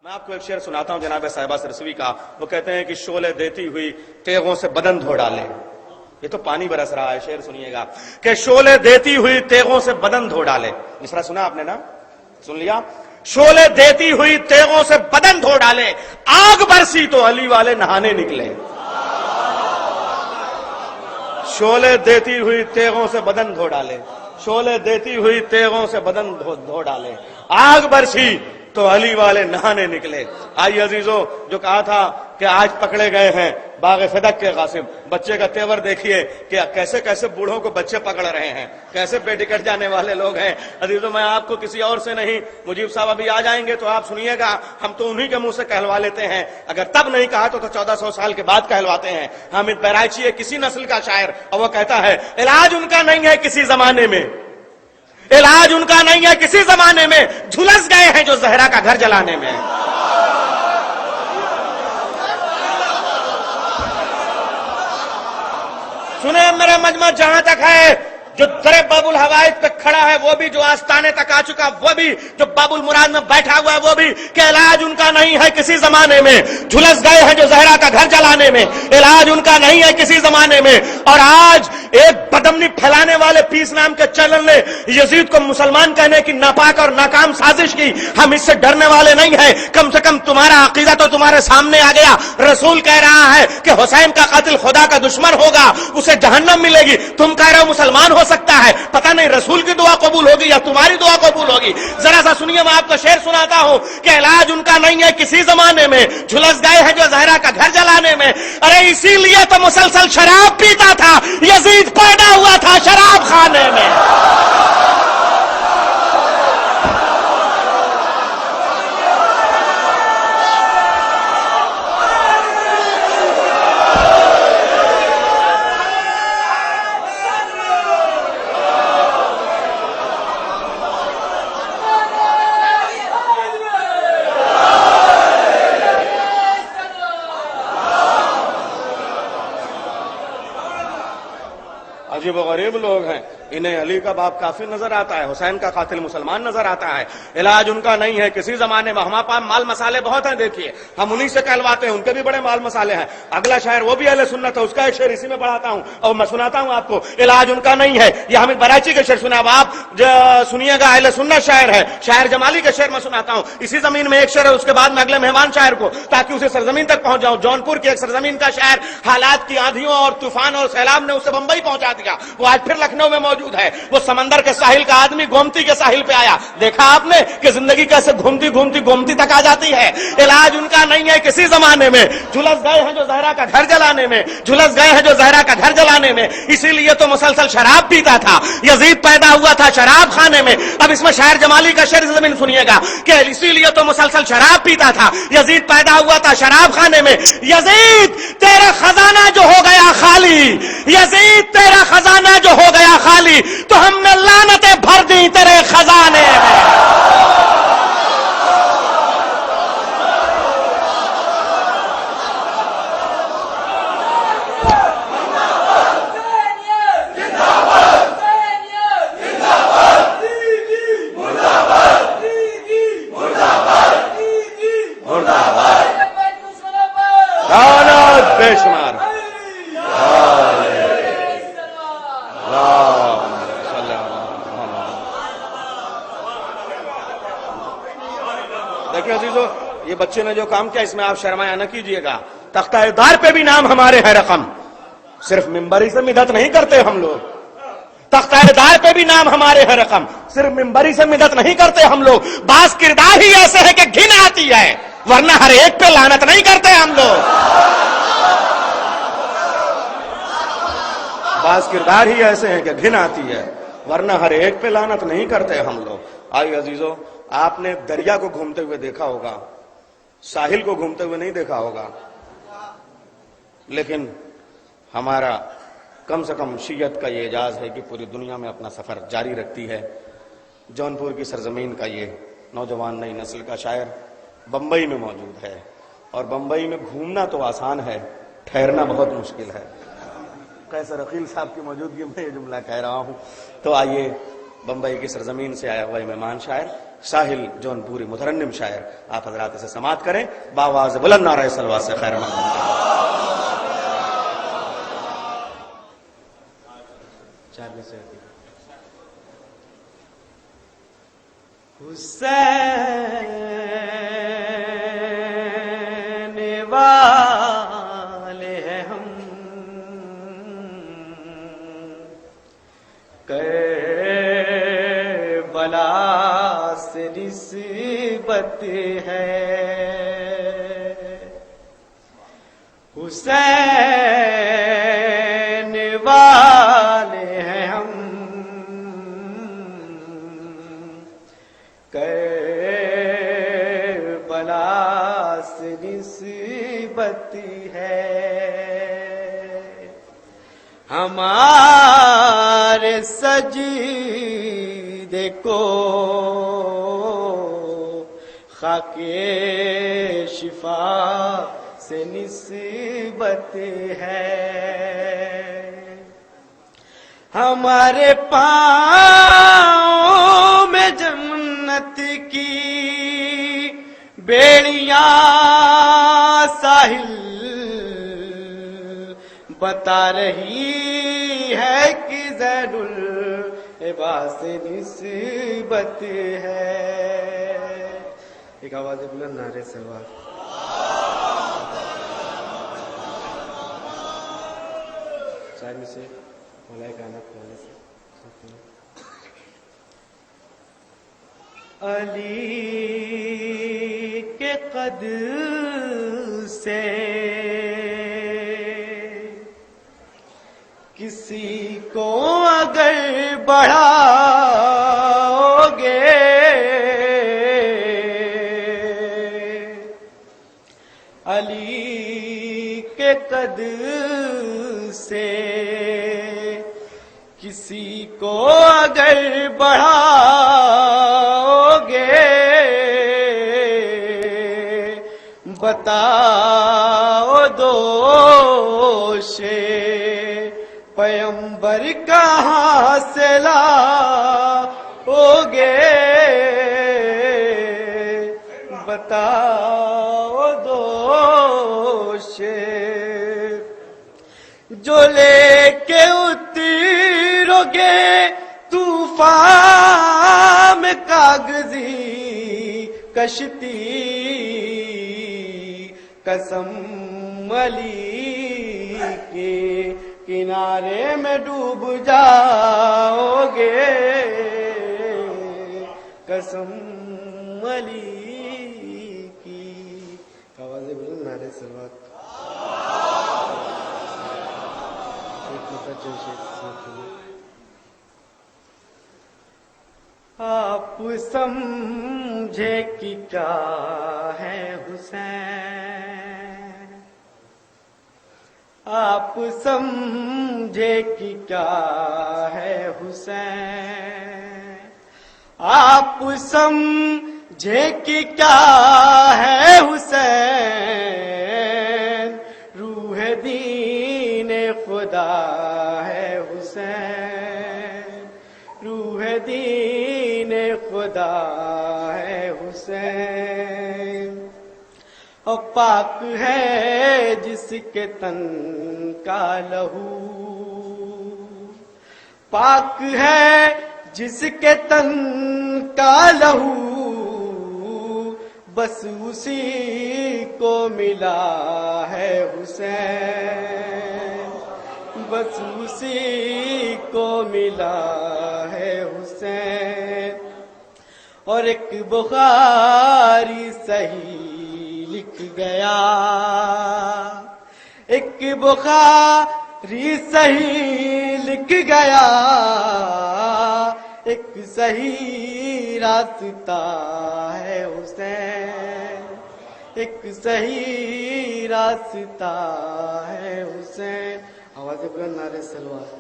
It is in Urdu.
میں آپ کو ایک شعر سناتا ہوں جناب صاحبہ سرسوی کا. وہ کہتے ہیں کہ شعلے دیتی ہوئی تیغوں سے بدن دھو ڈالے. یہ تو پانی برس رہا ہے, شعر سنیے گا کہ شعلے دیتی ہوئی تیغوں سے بدن دھو ڈالے. مصرع سنا آپ نے نا, سن لیا. شعلے دیتی ہوئی تیغوں سے بدن دھو ڈالے, آگ برسی تو علی والے نہانے نکلے. شعلے دیتی ہوئی تیغوں سے بدن دھو ڈالے, شعلے دیتی ہوئی تیغوں سے بدن دھو ڈالے, آگ برسی تو علی والے نہانے نکلے. آئیے عزیزو, جو کہا تھا کہ آج پکڑے گئے ہیں باغ فدق کے غاصب, بچے کا تیور دیکھیے کہ کیسے کیسے بوڑھوں کو بچے پکڑ رہے ہیں, کیسے بے ٹکٹ جانے والے لوگ ہیں. عزیزو, میں آپ کو کسی اور سے نہیں, مجیب صاحب ابھی آ جائیں گے تو آپ سنیے گا, ہم تو انہی کے منہ سے کہلوا لیتے ہیں. اگر تب نہیں کہا تو 1400 سال کے بعد کہلواتے ہیں. حامد بہرائچی ہے کسی نسل کا شاعر, اور وہ کہتا ہے علاج ان کا نہیں ہے کسی زمانے میں, علاج ان کا نہیں ہے کسی زمانے میں, جھلس گئے ہیں جو زہرا کا گھر جلانے میں. سنیں میرا مجمع جہاں تک ہے, جو در باب الحوائج پہ کھڑا ہے وہ بھی, جو آستانے تک آ چکا وہ بھی, جو باب المراد میں بیٹھا ہوا ہے وہ بھی, کہ علاج ان کا نہیں ہے کسی زمانے میں, جھلس گئے ہیں جو زہرا کا گھر جلانے میں. علاج ان کا نہیں ہے کسی زمانے میں. اور آج ایک بدمنی پھیلانے والے پیس نام کے چینل نے یزید کو مسلمان کہنے کی ناپاک اور ناکام سازش کی. ہم اس سے ڈرنے والے نہیں ہیں, کم سے کم تمہارا عقیدہ تو تمہارے سامنے آ گیا. رسول کہہ رہا ہے کہ حسین کا قاتل خدا کا دشمن ہوگا, اسے جہنم ملے گی. تم کہہ رہے ہو مسلمان ہو سکتا ہے, پتہ نہیں رسول کی دعا قبول ہوگی یا تمہاری دعا قبول ہوگی. ذرا سا سنیے, میں آپ کو شعر سناتا ہوں کہ علاج ان کا نہیں ہے کسی زمانے میں, جھلس گئے ہیں جو زہرا کا گھر جلانے میں. ارے اسی لیے تو مسلسل شراب پیتا تھا, یزید پیدا ہوا تھا شراب خانے میں. عجیب و غریب لوگ ہیں, انہیں علی کا باپ کافی نظر آتا ہے, حسین کا قاتل مسلمان نظر آتا ہے. علاج ان کا نہیں ہے کسی زمانے میں. ہمارے پاس مال مسالے بہت ہیں, دیکھیے ہم انہی سے کہلواتے ہیں, ان کے بھی بڑے مال مسالے ہیں. اگلا شاعر وہ بھی اہل سنت ہے, اس کا ایک شعر اسی میں پڑھاتا ہوں اور میں سناتا ہوں آپ کو. علاج ان کا نہیں ہے, یہ حامد بہرائچی کے شعر سنا, اب آپ سنیے گا, اہل سنت شاعر ہے, شاعر جمالی کے شعر میں سناتا ہوں. اسی زمین میں ایک شعر ہے, اس کے بعد میں اگلے مہمان شاعر کو, تاکہ اسے سرزمین تک پہنچ جاؤں. جونپور کی ایک سرزمین کا شاعر, حالات کی آندھیوں اور طوفان اور سیلاب نے اسے بمبئی پہنچا دیا. وہ آج پھر لکھنؤ میں موجود ہے. وہ سمندر کے ساحل کا آدمی گومتی کے ساحل پہ آیا. دیکھا آپ نے کہ زندگی کیسے گھومتی گھومتی گومتی تک آ جاتی ہے. علاج ان کا نہیں ہے کسی زمانے میں, جھلس گئے ہیں جو زہرا کا گھر جلانے میں, جھلس گئے ہیں جو زہرا کا گھر جلانے میں. اسی لیے تو مسلسل شراب پیتا تھا, یزید پیدا ہوا تھا شراب خانے میں. اب اس میں شاعر جمالی کا شعر زمین سنیے گا کہ اسی لیے تو مسلسل شراب پیتا تھا, یزید پیدا ہوا تھا شراب خانے میں. یزید تیرا خزانہ جو ہو گیا خالی, یزید تیرا خزانہ جو ہو گیا خالی, تو ہم نے لعنتیں بھر دی تیرے خزانے میں. بے شمار دیکھیں عزیزو, یہ بچے نے جو کام کیا اس میں آپ شرمایا نہ کیجئے گا. تختہ دار پہ بھی نام ہمارے ہے رقم, صرف ممبری سے مدد نہیں کرتے ہم لوگ. تختہ دار پہ بھی نام ہمارے ہے رقم, صرف ممبری سے مدد نہیں کرتے ہم لوگ. بعض کردار ہی ایسے ہے کہ گھن آتی ہے, ورنہ ہر ایک پہ لعنت نہیں کرتے ہم لوگ. بعض کردار ہی ایسے ہیں کہ گھن آتی ہے, ورنہ ہر ایک پہ لعنت نہیں کرتے ہم لوگ. آئیے عزیزو, آپ نے دریا کو گھومتے ہوئے دیکھا ہوگا, ساحل کو گھومتے ہوئے نہیں دیکھا ہوگا, لیکن ہمارا کم سے کم شیعت کا یہ اعزاز ہے کہ پوری دنیا میں اپنا سفر جاری رکھتی ہے. جونپور کی سرزمین کا یہ نوجوان نئی نسل کا شاعر بمبئی میں موجود ہے, اور بمبئی میں گھومنا تو آسان ہے, ٹھہرنا بہت مشکل ہے. قیصر عقیل صاحب کی موجودگی میں یہ جملہ کہہ رہا ہوں. تو آئیے, بمبئی کی سرزمین سے آیا ہوا مہمان شاعر ساحل جونپوری مترنم شاعر، آپ حضرات اسے سماعت کریں باواز بلند نعرہ صلوات سے خیر مقدم حسین والے ہیں ہم، کربلا سے نسبت ہے، حسین والے ہیں ہم، کربلا سے نسبت ہے، ہمارے سجدے کو خاک شفا سے نسبت ہے، ہمارے پاؤں میں جنت کی بیڑیاں ساحل بتا رہی ہے کہ زین العباد سے نسبت ہے۔ ایک آواز بلند نعرہ صلوات۔ شاید میں سے مولا گانا کھلانے سے علی کے قد سے کسی کو اگر بڑھاؤ گے، علی کے قد سے کسی کو اگر بڑھاؤ گے، بتاؤ دوش پیمبر کہاں سے لاؤ گے، بتاؤ دوش جو لے کے اترو گے طوفان میں کاغذی کشتی، قسم علی کے کنارے میں ڈوب جاؤ گے، قسم علی کی۔ آوازیں بلند نعرہ صلوات۔ آپ سمجھے کہ کیا ہے حسین، آپ سمجھے کہ کیا ہے حسین، آپ سمجھے کہ کیا ہے حسین، روح دین خدا ہے حسین، روح دین خدا ہے حسین، اور پاک ہے جس کے تن کا لہو، پاک ہے جس کے تن کا لہو، بس اسی کو ملا ہے حسین، بس اسی کو ملا ہے حسین، اور ایک بخاری صحیح لکھ گیا، ایک بخاری صحیح لکھ گیا، ایک صحیح راستہ ہے حسین، ایک صحیح راستہ ہے حسین۔ آواز بلند نعرہ صلوات۔